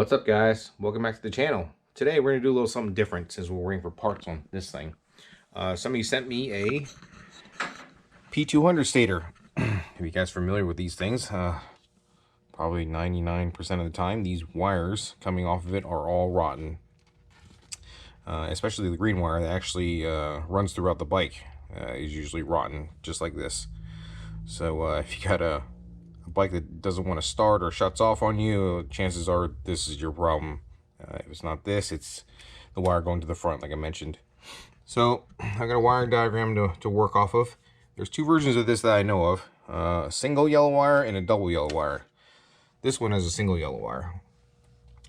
What's up, guys? Welcome back to the channel. Today we're going to do a little something different since we're waiting for parts on this thing. Somebody sent me a P200 stator. If you guys are familiar with these things, probably 99% of the time these wires coming off of it are all rotten. Especially the green wire that actually runs throughout the bike is usually rotten, just like this. So if you got a bike that doesn't want to start or shuts off on you, chances are this is your problem. If it's not this, it's the wire going to the front, like I mentioned. So I got a wiring diagram to work off of. There's two versions of this that I know of, a single yellow wire and a double yellow wire. This one has a single yellow wire.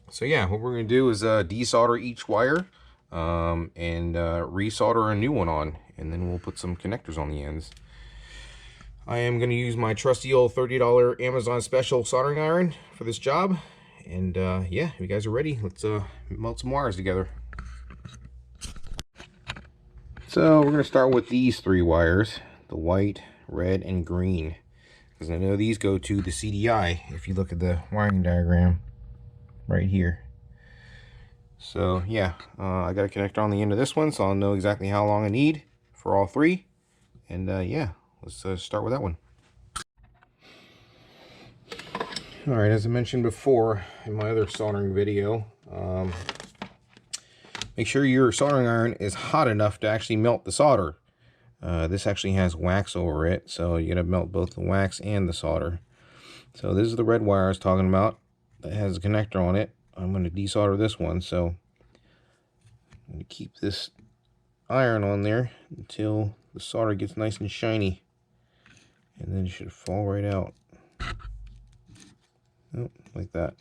So yeah, what we're going to do is desolder each wire and resolder a new one on, and then we'll put some connectors on the ends. I am going to use my trusty old $30 Amazon special soldering iron for this job. And yeah, if you guys are ready, let's melt some wires together. So we're going to start with these three wires, the white, red, and green. Because I know these go to the CDI if you look at the wiring diagram right here. So yeah, I got a connector on the end of this one, so I'll know exactly how long I need for all three. And yeah. Let's start with that one. Alright, as I mentioned before in my other soldering video, make sure your soldering iron is hot enough to actually melt the solder. This actually has wax over it, so you gotta melt both the wax and the solder. So this is the red wire I was talking about that has a connector on it. I'm going to desolder this one, so I'm going to keep this iron on there until the solder gets nice and shiny. And then it should fall right out. Oh, like that.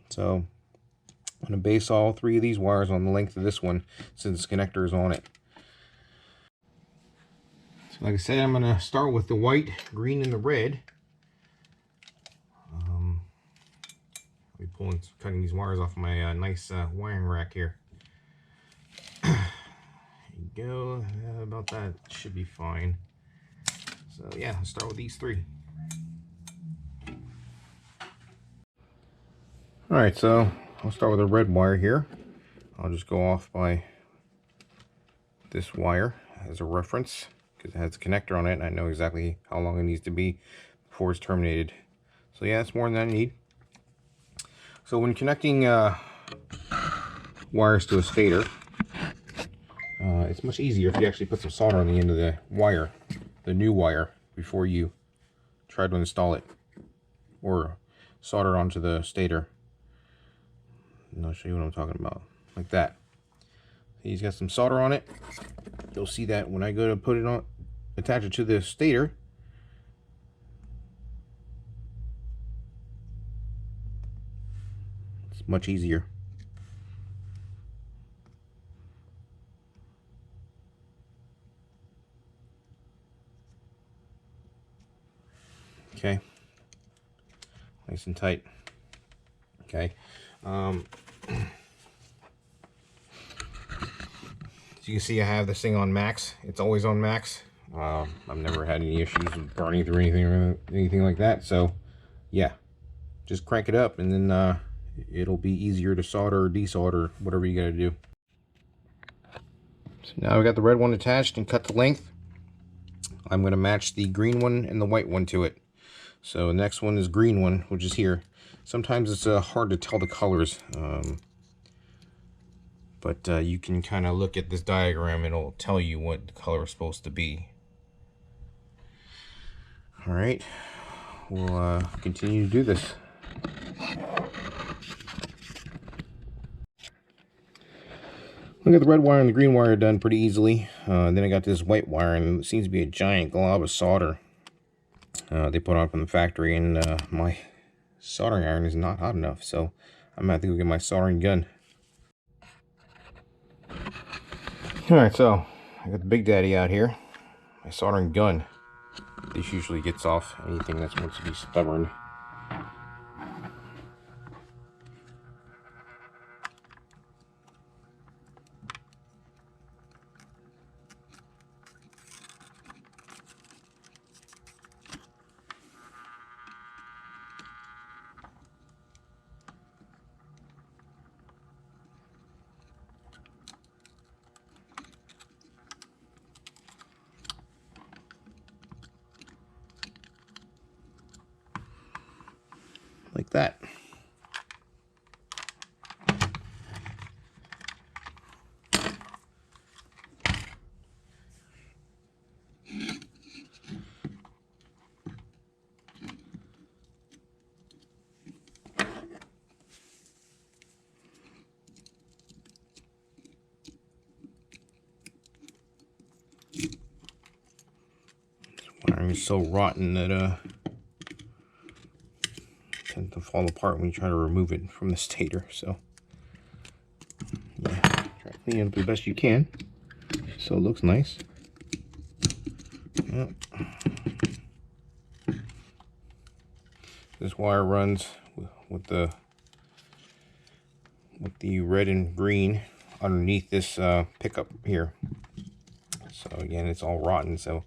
So I'm going to base all three of these wires on the length of this one since the connector is on it. So like I said, I'm going to start with the white, green, and the red. I'll be cutting these wires off my nice wiring rack here. Go about that should be fine. So yeah, let's start with these three. Alright, so I'll start with a red wire here. I'll just go off by this wire as a reference because it has a connector on it and I know exactly how long it needs to be before it's terminated. So yeah, it's more than I need. So when connecting wires to a stator, it's much easier if you actually put some solder on the end of the wire, the new wire, before you try to install it or solder onto the stator. And I'll show you what I'm talking about, like that. He's got some solder on it. You'll see that when I go to put it on, attach it to the stator, it's much easier. Okay, nice and tight. Okay, as you can see, I have this thing on max. It's always on max. I've never had any issues with burning through anything or anything like that. So yeah, just crank it up and then it'll be easier to solder or desolder, whatever you got to do. So now we got the red one attached and cut the length. I'm going to match the green one and the white one to it. So the next one is green one, which is here. Sometimes it's hard to tell the colors, but you can kind of look at this diagram. It'll tell you what the color is supposed to be. All right, we'll continue to do this. I got the red wire and the green wire done pretty easily. Then I got this white wire, and it seems to be a giant glob of solder they put on from the factory, and my soldering iron is not hot enough, so I'm gonna have to go get my soldering gun. Alright, so I got the Big Daddy out here, my soldering gun. This usually gets off anything that's supposed to be stubborn. that. Wiring is so rotten that tends to fall apart when you try to remove it from the stator. So yeah, try to clean it up the best you can so it looks nice. Yep. This wire runs with the red and green underneath this pickup here. So again, it's all rotten, so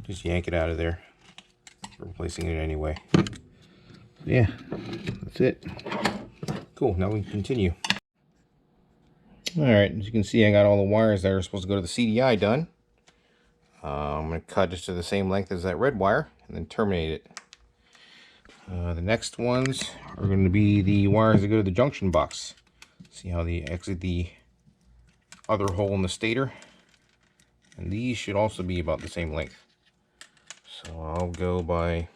just yank it out of there. We're replacing it anyway. So yeah, that's it. Cool, now we can continue. Alright, as you can see, I got all the wires that are supposed to go to the CDI done. I'm going to cut it to the same length as that red wire and then terminate it. The next ones are going to be the wires that go to the junction box. See how they exit the other hole in the stator? And these should also be about the same length. So I'll go by,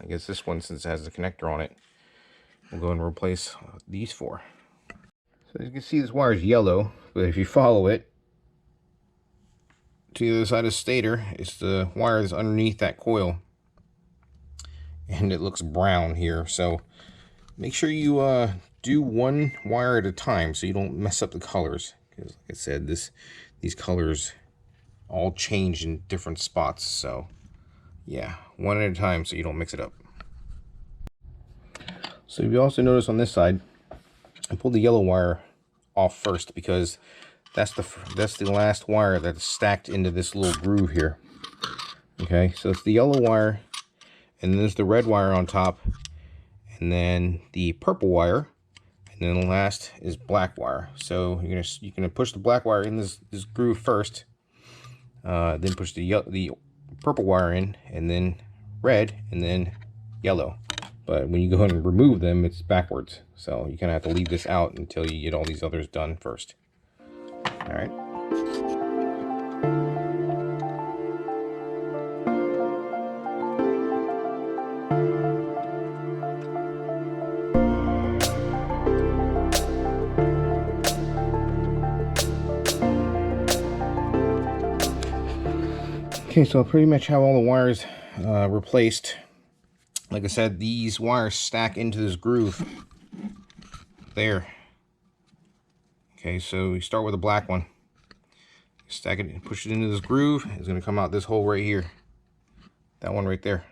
I guess this one, since it has the connector on it, we'll go and replace these 4. So as you can see, this wire is yellow, but if you follow it to the other side of the stator, it's the wire that's underneath that coil. And it looks brown here, so make sure you do one wire at a time so you don't mess up the colors. Because like I said, these colors all change in different spots, so yeah, one at a time so you don't mix it up. So you also notice on this side, I pulled the yellow wire off first because that's the last wire that's stacked into this little groove here. Okay, so it's the yellow wire, and then there's the red wire on top, and then the purple wire, and then the last is black wire. So you're gonna push the black wire in this groove first, then push the purple wire in, and then red, and then yellow. But when you go ahead and remove them, it's backwards. So you kind of have to leave this out until you get all these others done first. All right. Okay, so I pretty much have all the wires replaced. Like I said, these wires stack into this groove there. Okay, so you start with the black one, stack it and push it into this groove. It's going to come out this hole right here, that one right there.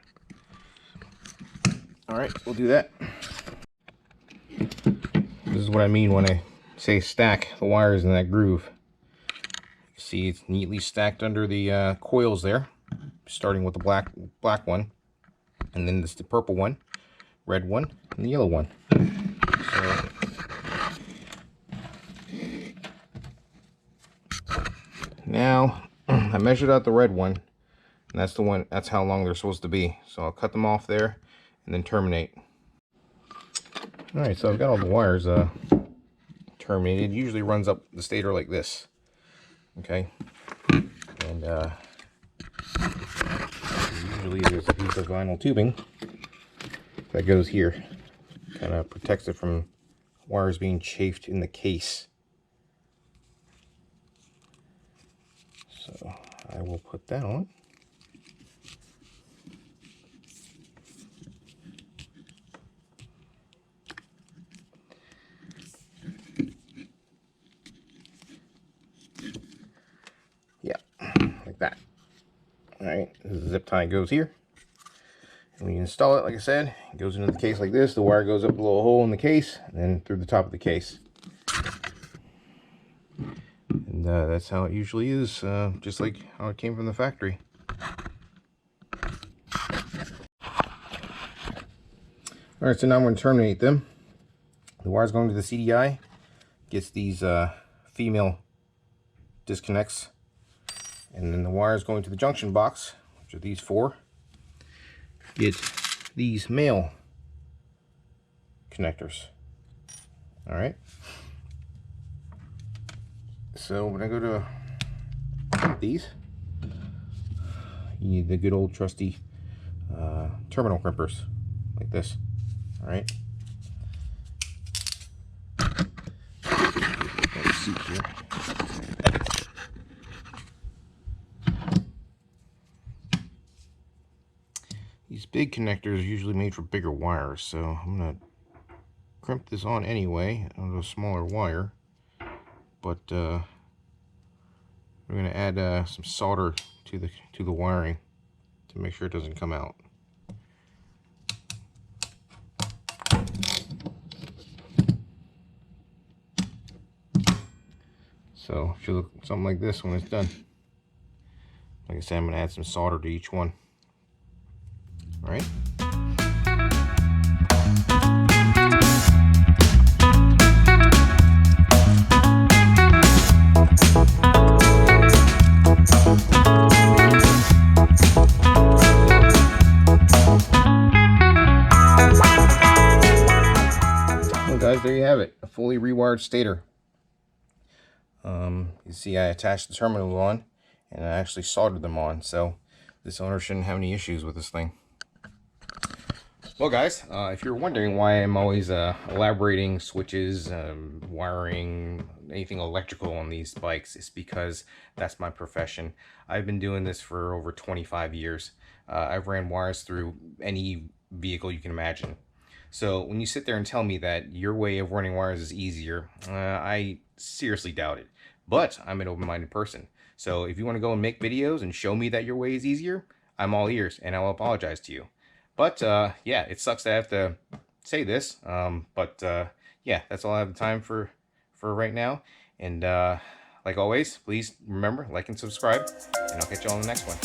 All right, we'll do that. This is what I mean when I say stack the wires in that groove. See, it's neatly stacked under the coils there, starting with the black one, and then this the purple one, red one, and the yellow one. So, now I measured out the red one, and that's the one. That's how long they're supposed to be. So I'll cut them off there, and then terminate. All right, so I've got all the wires terminated. It usually runs up the stator like this. Okay, and usually there's a piece of vinyl tubing that goes here, kind of protects it from wires being chafed in the case. So I will put that on. Yeah, like that. All right, the zip tie goes here. And when you install it, like I said, it goes into the case like this. The wire goes up a little hole in the case, and then through the top of the case. And that's how it usually is, just like how it came from the factory. All right, so now I'm going to terminate them. The wire's going to the CDI, gets these female disconnects, and then the wire's going to the junction box, which are these 4. Get these male connectors. All right. So when I go to these, you need the good old trusty terminal crimpers like this. All right. Let's see here. These big connectors are usually made for bigger wires, so I'm gonna crimp this on anyway on a smaller wire. But we're gonna add some solder to the wiring to make sure it doesn't come out. So it should look something like this when it's done. Like I said, I'm gonna add some solder to each one. All right. Well guys, there you have it, a fully rewired stator. You see I attached the terminals on and I actually soldered them on, so this owner shouldn't have any issues with this thing. Well guys, if you're wondering why I'm always elaborating switches, wiring, anything electrical on these bikes, it's because that's my profession. I've been doing this for over 25 years. I've ran wires through any vehicle you can imagine. So when you sit there and tell me that your way of running wires is easier, I seriously doubt it. But I'm an open-minded person. So if you want to go and make videos and show me that your way is easier, I'm all ears and I'll apologize to you. But yeah, it sucks that I have to say this. Yeah, that's all I have the time for right now. And like always, please remember, like and subscribe, and I'll catch you all on the next one.